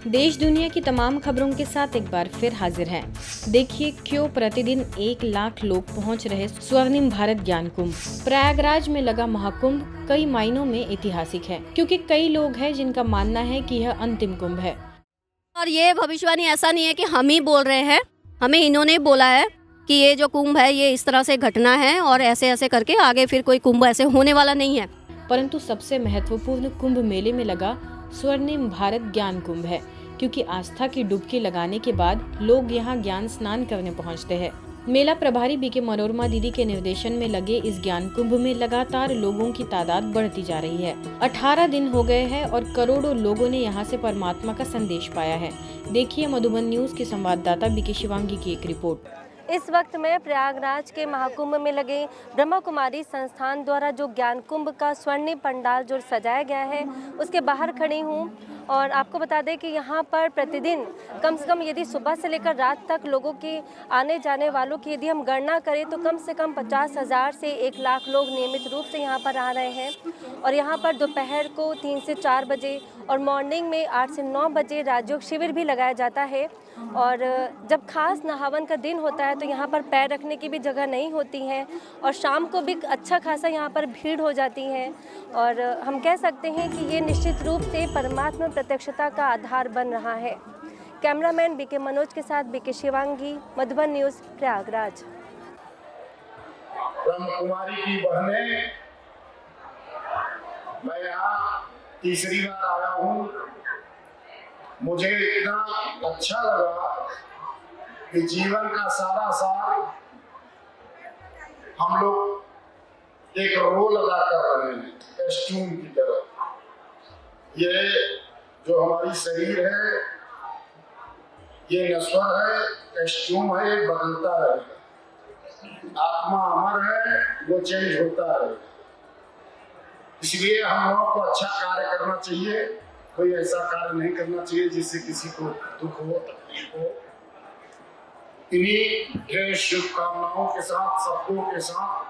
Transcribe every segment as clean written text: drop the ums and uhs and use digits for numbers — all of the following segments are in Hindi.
देश दुनिया की तमाम खबरों के साथ एक बार फिर हाजिर हैं। देखिए क्यों प्रतिदिन 1 लाख लोग पहुंच रहे स्वर्णिम भारत ज्ञान कुंभ। प्रयागराज में लगा महाकुंभ कई मायनों में ऐतिहासिक है, क्योंकि कई लोग हैं जिनका मानना है कि यह अंतिम कुंभ है। और ये भविष्यवाणी ऐसा नहीं है कि हम ही बोल रहे हैं, हमें इन्होंने बोला है कि ये जो कुंभ है ये इस तरह से घटना है और ऐसे ऐसे करके आगे फिर कोई कुंभ ऐसे होने वाला नहीं है। परंतु सबसे महत्वपूर्ण कुंभ मेले में लगा स्वर्णिम भारत ज्ञान कुंभ है, क्योंकि आस्था की डुबकी लगाने के बाद लोग यहाँ ज्ञान स्नान करने पहुँचते हैं। मेला प्रभारी बीके मनोरमा दीदी के निर्देशन में लगे इस ज्ञान कुंभ में लगातार लोगों की तादाद बढ़ती जा रही है। 18 दिन हो गए हैं और करोड़ों लोगों ने यहाँ से परमात्मा का संदेश पाया है। देखिए मधुबन न्यूज के संवाददाता बीके शिवांगी की एक रिपोर्ट। इस वक्त मैं प्रयागराज के महाकुंभ में लगे ब्रह्मा कुमारी संस्थान द्वारा जो ज्ञान कुंभ का स्वर्णिम पंडाल जो सजाया गया है उसके बाहर खड़ी हूँ। और आपको बता दें कि यहाँ पर प्रतिदिन कम से कम यदि सुबह से लेकर रात तक लोगों की आने जाने वालों की यदि हम गणना करें तो कम से कम 50,000 से 1 लाख लोग नियमित रूप से यहाँ पर आ रहे हैं। और यहाँ पर दोपहर को 3 से 4 बजे और मॉर्निंग में 8 से 9 बजे राजयोग शिविर भी लगाया जाता है। और जब खास नहावन का दिन होता है तो यहाँ पर पैर रखने की भी जगह नहीं होती है और शाम को भी अच्छा खासा यहाँ पर भीड़ हो जाती है। और हम कह सकते हैं कि ये निश्चित रूप से परमात्मा प्रत्यक्षता का आधार बन रहा है। कैमरामैन बीके मनोज के साथ बीके शिवांगी, मधुबन न्यूज़, प्रयागराज। ब्रह्म कुमारी की बहनें, मैं यहाँ तीसरी बार आया हूँ। मुझे इतना अच्छा लगा कि जीवन का सारा साल हम लोग एक रोल अदा कर रहे हैं कॉस्ट्यूम की तरह। ये जो हमारी शरीर है ये नश्वर है, कॉस्ट्यूम है, ये बदलता है। आत्मा अमर है, वो चेंज होता है। इसलिए हम लोगों को अच्छा कार्य करना चाहिए, कोई ऐसा कार्य नहीं करना चाहिए जिससे किसी को दुख हो, तकलीफ हो। इन्हीं ढेर शुभकामनाओं के साथ, सबकों के साथ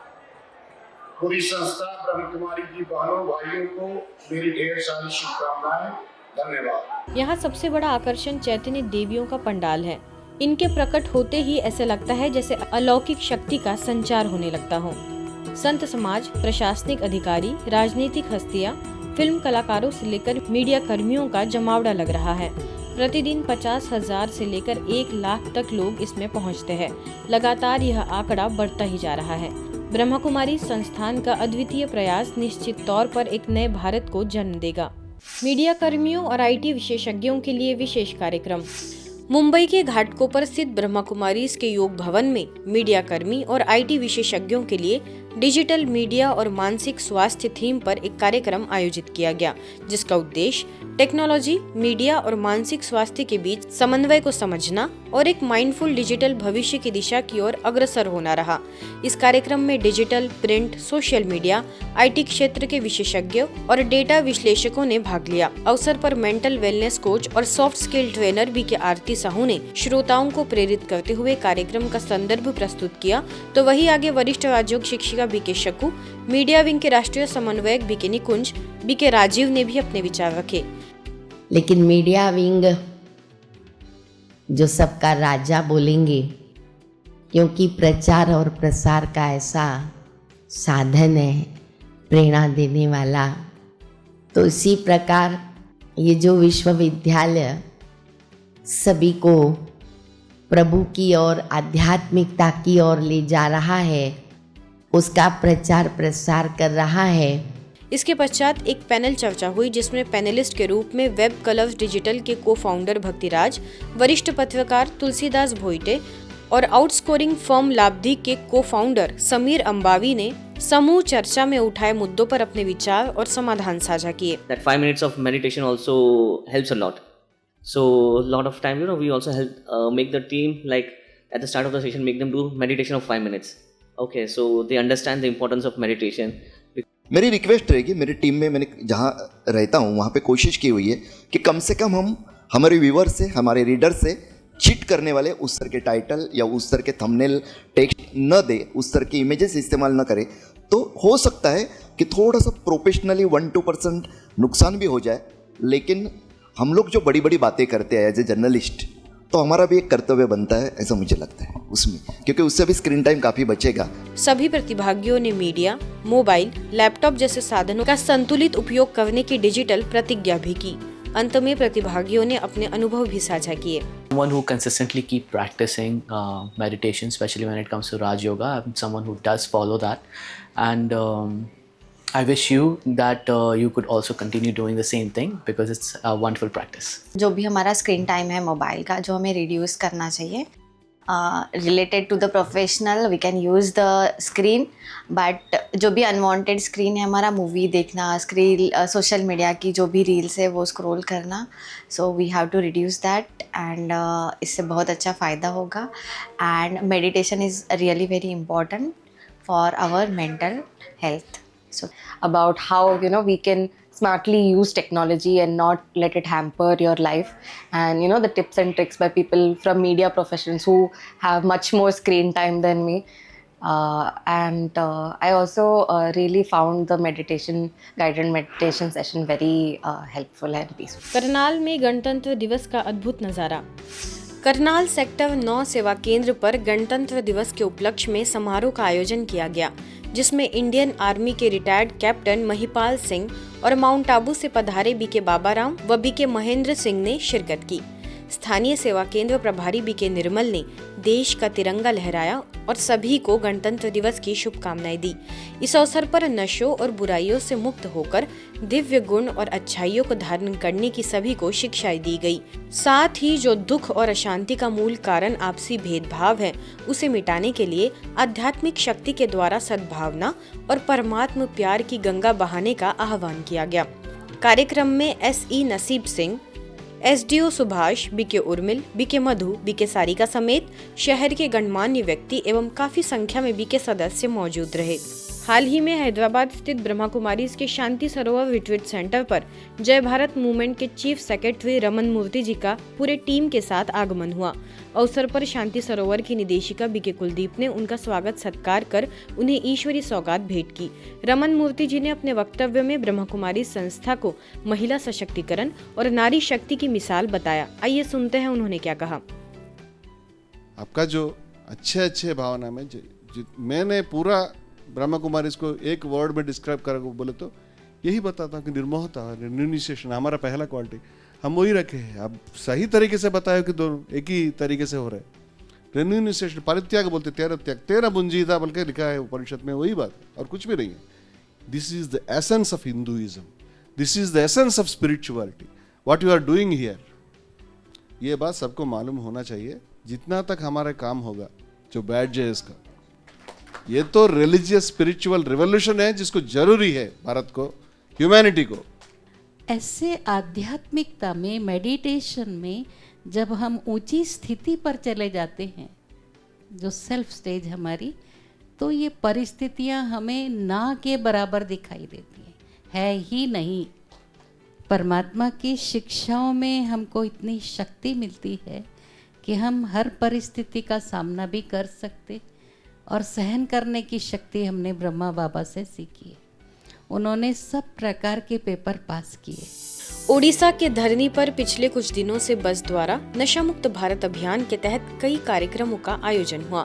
पूरी संस्था ब्रह्म कुमारी की बहनों भाइयों को मेरी ढेर सारी शुभकामनाएं। धन्यवाद। यहाँ सबसे बड़ा आकर्षण चैतन्य देवियों का पंडाल है। इनके प्रकट होते ही ऐसे लगता है जैसे अलौकिक शक्ति का संचार होने लगता हो। संत समाज, प्रशासनिक अधिकारी, राजनीतिक हस्तियां, फिल्म कलाकारों से लेकर मीडिया कर्मियों का जमावड़ा लग रहा है। प्रतिदिन 50,000 से लेकर 1 लाख तक लोग इसमें पहुंचते हैं। लगातार यह आंकड़ा बढ़ता ही जा रहा है। ब्रह्मा कुमारी संस्थान का अद्वितीय प्रयास निश्चित तौर पर एक नए भारत को जन्म देगा। मीडिया कर्मियों और IT विशेषज्ञों के लिए विशेष कार्यक्रम। मुंबई के घाटकोपर स्थित ब्रह्मा कुमारीज के योग भवन में मीडिया कर्मी और IT विशेषज्ञों के लिए डिजिटल मीडिया और मानसिक स्वास्थ्य थीम पर एक कार्यक्रम आयोजित किया गया, जिसका उद्देश्य टेक्नोलॉजी, मीडिया और मानसिक स्वास्थ्य के बीच समन्वय को समझना और एक माइंडफुल डिजिटल भविष्य की दिशा की ओर अग्रसर होना रहा। इस कार्यक्रम में digital, print, social media, IT क्षेत्र के विशेषज्ञ और डेटा विश्लेषकों ने भाग लिया। अवसर पर मेंटल वेलनेस कोच और सॉफ्ट स्किल ट्रेनर बीके आरती साहू ने श्रोताओं को प्रेरित करते हुए कार्यक्रम का संदर्भ प्रस्तुत किया, तो वही आगे वरिष्ठ राजयोग शिक्षिका बीके शकू, मीडिया विंग के राष्ट्रीय समन्वयक बीके निकुंज, बीके राजीव ने भी अपने विचार रखे। लेकिन मीडिया विंग जो सबका राजा बोलेंगे, क्योंकि प्रचार और प्रसार का ऐसा साधन है प्रेरणा देने वाला। तो इसी प्रकार ये जो विश्वविद्यालय सभी को प्रभु की ओर, आध्यात्मिकता की ओर ले जा रहा है, उसका प्रचार प्रसार कर रहा है। इसके पश्चात एक पैनल चर्चा हुई, जिसमें पैनलिस्ट के रूप में वेब कलर्स डिजिटल के को-फाउंडर भक्तिराज, वरिष्ठ पत्रकार तुलसीदास भोइटे और आउटस्कोरिंग फर्म लाब्धी के को-फाउंडर समीर अंबावी ने समूह चर्चा में उठाए मुद्दों पर अपने विचार और समाधान साझा किए। That 5 minutes of meditation also helps a lot. So a lot of time, we also help make the team, like at the start of the session, make them do meditation of 5 minutes. Okay, so they understand the importance of meditation. मेरी रिक्वेस्ट रहेगी, मेरी टीम में मैंने जहाँ रहता हूँ वहाँ पे कोशिश की हुई है कि कम से कम हम हमारे व्यूवर से, हमारे रीडर से चीट करने वाले उस तरह के टाइटल या उस तरह के थंबनेल टेक्स्ट न दे, उस तरह के इमेजेस इस्तेमाल न करें। तो हो सकता है कि थोड़ा सा प्रोफेशनली 1-2% नुकसान भी हो जाए, लेकिन हम लोग जो बड़ी बड़ी बातें करते हैं एज ए जर्नलिस्ट, तो हमारा भी एक कर्तव्य बनता है, ऐसा मुझे लगता है उसमें, क्योंकि उससे भी स्क्रीन टाइम काफ़ी बचेगा। सभी प्रतिभागियों ने मीडिया, मोबाइल, लैपटॉप जैसे साधनों का संतुलित उपयोग करने की डिजिटल प्रतिज्ञा भी की। अंत में प्रतिभागियों ने अपने अनुभव भी साझा किए। Someone who consistently keep practicing meditation, especially when it comes to Raj Yoga. I'm someone who does follow that, and I wish you that you could also continue doing the same thing because it's a wonderful practice. जो भी हमारा स्क्रीन टाइम है मोबाइल का, जो हमें रिड्यूस करना चाहिए। Related to the professional we can use the screen, but जो भी अनवांटेड स्क्रीन है हमारा, मूवी देखना, स्क्रीन सोशल मीडिया की जो भी रील्स है वो स्क्रॉल करना, so we have to reduce that and इससे बहुत अच्छा फ़ायदा होगा। And meditation is really very important for our mental health. So about how we can smartly use technology and not let it hamper your life, and the tips and tricks by people from media professions who have much more screen time than me. And I also really found the guided meditation session very helpful and peaceful. Karnal में गणतंत्र दिवस का अद्भुत नज़ारा। करनाल सेक्टर 9 सेवा केंद्र पर गणतंत्र दिवस के उपलक्ष्य में समारोह का आयोजन किया गया, जिसमें इंडियन आर्मी के रिटायर्ड कैप्टन महिपाल सिंह और माउंट आबू से पधारे बीके बाबाराम व बीके महेंद्र सिंह ने शिरकत की। स्थानीय सेवा केंद्र प्रभारी बीके निर्मल ने देश का तिरंगा लहराया और सभी को गणतंत्र दिवस की शुभकामनाएं दी। इस अवसर पर नशों और बुराइयों से मुक्त होकर दिव्य गुण और अच्छाइयों को धारण करने की सभी को शिक्षाएं दी गई। साथ ही जो दुख और अशांति का मूल कारण आपसी भेदभाव है, उसे मिटाने के लिए आध्यात्मिक शक्ति के द्वारा सद्भावना और परमात्म प्यार की गंगा बहाने का आह्वान किया गया। कार्यक्रम में SE Naseeb Singh, SDO Subhash, BK Urmil, BK Madhu, BK Sarika समेत शहर के गणमान्य व्यक्ति एवं काफी संख्या में बीके सदस्य मौजूद रहे। हाल ही में हैदराबाद स्थित ब्रह्मा कुमारीज के शांति सरोवर रिट्रीट सेंटर पर जय भारत मूवमेंट के चीफ सेक्रेटरी रमन मूर्ति जी का पूरे टीम के साथ आगमन हुआ। अवसर पर शांति सरोवर की निदेशिका बीके कुलदीप ने उनका स्वागत सत्कार कर उन्हें ईश्वरी सौगात भेंट की। रमन मूर्ति जी ने अपने वक्तव्य में ब्रह्मा कुमारी संस्था को महिला सशक्तिकरण और नारी शक्ति की मिसाल बताया। आइए सुनते हैं उन्होंने क्या कहा। आपका जो अच्छे भावना में मैंने पूरा ब्रह्मा कुमारी इसको एक वर्ड में डिस्क्राइब कर बोले तो यही बताता हूँ कि निर्मोहता, रिन्यूनिसेशन हमारा पहला क्वालिटी हम वही रखे हैं। आप सही तरीके से बताए कि दोनों एक ही तरीके से हो रहे हैं। रिन्यूनिसेशन, परित्याग बोलते, तेरा बुंजीदा बल्कि लिखा है उपनिषद में, वही बात और कुछ भी नहीं है। This is the essence of Hinduism, this is the essence of spirituality, what you are doing here. ये बात सबको मालूम होना चाहिए। जितना तक हमारा काम होगा, जो बैड है इसका, ये तो रिलीजियस स्पिरिचुअल रिवोल्यूशन है जिसको जरूरी है भारत को, ह्यूमैनिटी को। ऐसे आध्यात्मिकता में, मेडिटेशन में जब हम ऊंची स्थिति पर चले जाते हैं, जो सेल्फ स्टेज हमारी, तो ये परिस्थितियां हमें ना के बराबर दिखाई देती है ही नहीं। परमात्मा की शिक्षाओं में हमको इतनी शक्ति मिलती है कि हम हर परिस्थिति का सामना भी कर सकते और सहन करने की शक्ति हमने ब्रह्मा बाबा से सीखी है। उन्होंने सब प्रकार के पेपर पास किए। ओडिशा के धरनी पर पिछले कुछ दिनों से बस द्वारा नशा मुक्त भारत अभियान के तहत कई कार्यक्रमों का आयोजन हुआ।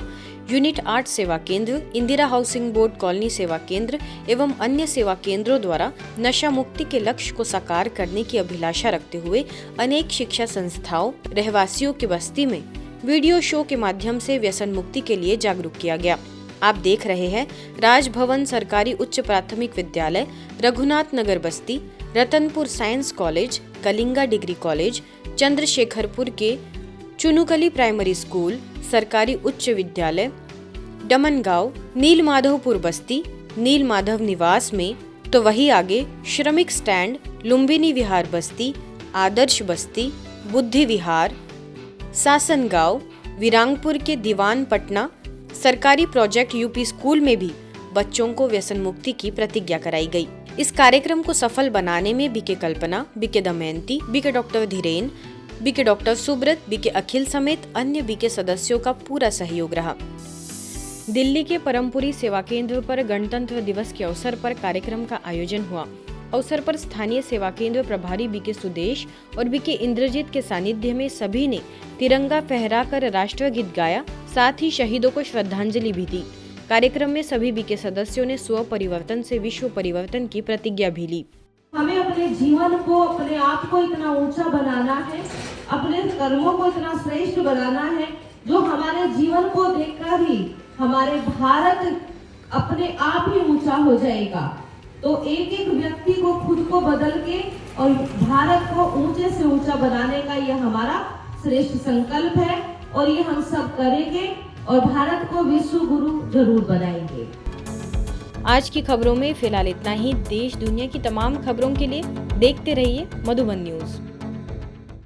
यूनिट 8 सेवा केंद्र, इंदिरा हाउसिंग बोर्ड कॉलोनी सेवा केंद्र एवं अन्य सेवा केंद्रों द्वारा नशा मुक्ति के लक्ष्य को साकार करने की अभिलाषा रखते हुए अनेक शिक्षा संस्थाओं, रहवासियों की बस्ती में वीडियो शो के माध्यम से व्यसन मुक्ति के लिए जागरूक किया गया। आप देख रहे हैं राजभवन सरकारी उच्च प्राथमिक विद्यालय, रघुनाथ नगर बस्ती, Ratanpur science college, Kalinga degree college, Chandrashekharpur के चुनुकली प्राइमरी स्कूल, सरकारी उच्च विद्यालय, डमनगांव, नील माधवपुर बस्ती, नील माधव निवास में, तो वही आगे श्रमिक स्टैंड, लुम्बिनी विहार बस्ती, आदर्श बस्ती, बुद्धि विहार, सासन गांव, विरांगपुर के दीवान पटना सरकारी प्रोजेक्ट यूपी स्कूल में भी बच्चों को व्यसन मुक्ति की प्रतिज्ञा कराई गई। इस कार्यक्रम को सफल बनाने में BK Kalpana, BK Damayanti, BK doctor Dhiren, BK doctor Subrata, BK Akhil समेत अन्य बीके सदस्यों का पूरा सहयोग रहा। दिल्ली के परमपुरी सेवा केंद्र पर गणतंत्र दिवस के अवसर पर कार्यक्रम का आयोजन हुआ। अवसर पर स्थानीय सेवा केंद्र प्रभारी बीके सुदेश और बीके इंद्रजीत के सानिध्य में सभी ने तिरंगा फहराकर राष्ट्रगीत गाया, साथ ही शहीदों को श्रद्धांजलि भी दी। कार्यक्रम में सभी बीके सदस्यों ने स्व परिवर्तन से विश्व परिवर्तन की प्रतिज्ञा भी ली। हमें अपने जीवन को, अपने आप को इतना ऊंचा बनाना है, अपने कर्मों को इतना श्रेष्ठ बनाना है, जो हमारे जीवन को देखकर ही हमारे भारत अपने आप ही ऊंचा हो जाएगा। तो एक एक व्यक्ति को खुद को बदल के और भारत को ऊंचे से ऊंचा बनाने का ये हमारा श्रेष्ठ संकल्प है और ये हम सब करेंगे और भारत को विश्व गुरु जरूर बनाएंगे। आज की खबरों में फिलहाल इतना ही। देश दुनिया की तमाम खबरों के लिए देखते रहिए मधुबन न्यूज।